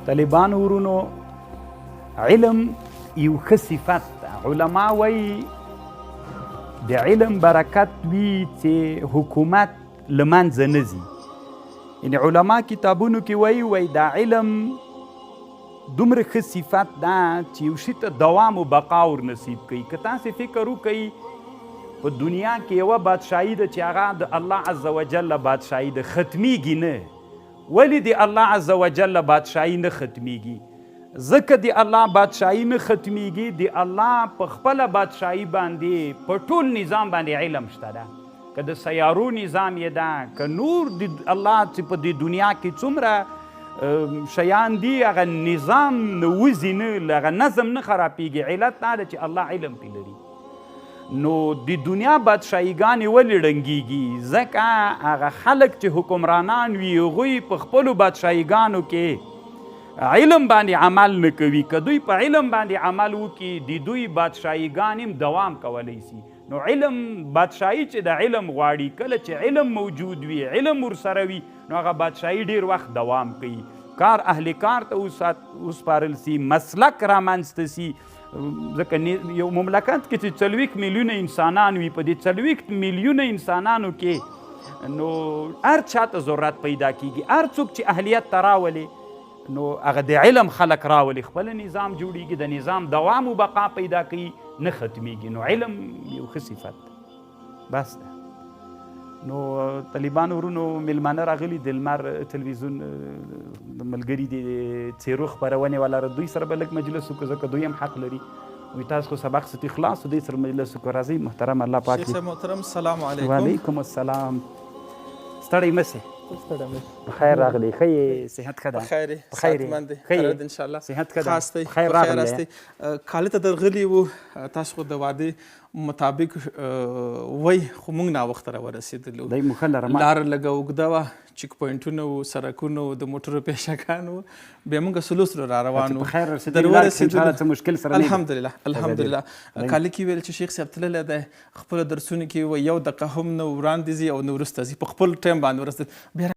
طالبانو ورونو علم یو ښه صفت ده. علما وایي د علم برکت وي چې حکومت له منځه نه ځي. یعنې علما کتابونو کې وایي دا علم دومره ښه صفت ده چې یو شي ته دوام و بقا ور نصیب کوي. که تاسې فکر وکئ په دنیا کې یوه بادشاهي ده چې هغه د الله عز وجل بادشاهي ده، ختمیږي نه. ولې د الله عز وجل بادشاهي نه ختمیږي؟ ځکه د الله بادشاهي نه ختمیږي، د الله په خپله بادشاهي باندې په ټول نظام باندې علم شته ده. که د سیارو نظام یې ده، که نور د الله چې په دې دنیا کې څومره شیان دي، هغه نظام نه وځي، نه هغه نظم نه خرابېږي. علت دا ده چې الله علم پرې لري. نو د دنیا بادشاهیګانې ولې ړنګېږي؟ ځکه هغه خلک چې حکمرانان وي هغوی په خپلو بادشاهیګانو کې علم باندې عمل نه کوي. که دوی په علم باندې عمل وکړي د دوی بادشاهیګان هم دوام کولی شي. نو علم بادشاهي چې د علم غواړي، کله چې علم موجود وي، علم ورسره وي، نو هغه بادشاهي ډېر وخت دوام کوي. کار اهل کار ته وسپارل سي، مسلک رامنځته سي. ځکه یو مملکت کې چې 40 میلیونه انسانان وي، په دې 40 میلیونه انسانانو کې نو هر چا ته ضرورت پیدا کیږي. هر څوک چې اهلیت ته راولي نو هغه د علم خلک راولي، خپل نظام جوړیږي، د نظام دوام و بقا پیدا کوي، نه ختمیږي. نو علم یو ښه صفت ده. بس ده. نو طالبانو ورونو میلمانه راغلي د لمر تلویزیون د ملګري د څیرو خپرونې والا، دوی سره به لږ مجلس وکړو ځکه دوی هم حق لري. وایي تاسو خو سبق ستې خلاص و، دوی سره مجلس وکړو. راځئ محترم، الله پاک شیخ صاحب محترم، سلام علیکم. وعلیکم السلام. ستړی مه سې. بخیر راغلی. ښه یې؟ صحت ښه ده؟ بخیر یې، صحتمند دی، ښه دی انشاءالله. صحت ښه ده؟ خاص دی، بخیر راغلی. کالي ته درغلي وو، تاسو خو د وعدې مطابق وای، خو موږ ناوخته راورسېدلو. دی مو ښه لرم. لاره لږه اوږده وه، چیک پوینټونه وو، سرکونه وو، د موټرو پیشکان وو، بیا موږ سلو را روان وو. په خیر رسېدلي، لاره کې انشاءالله څه مشکل سره نه وي. الحمدلله الحمدلله. کالي کې ویل چې شیخ صاحب تللی دی، خپلو درسونو کې یو دقیقه هم نه وړاندې ځي او نه وروسته ځي، په خپل ټایم باندې ورسېد. بیا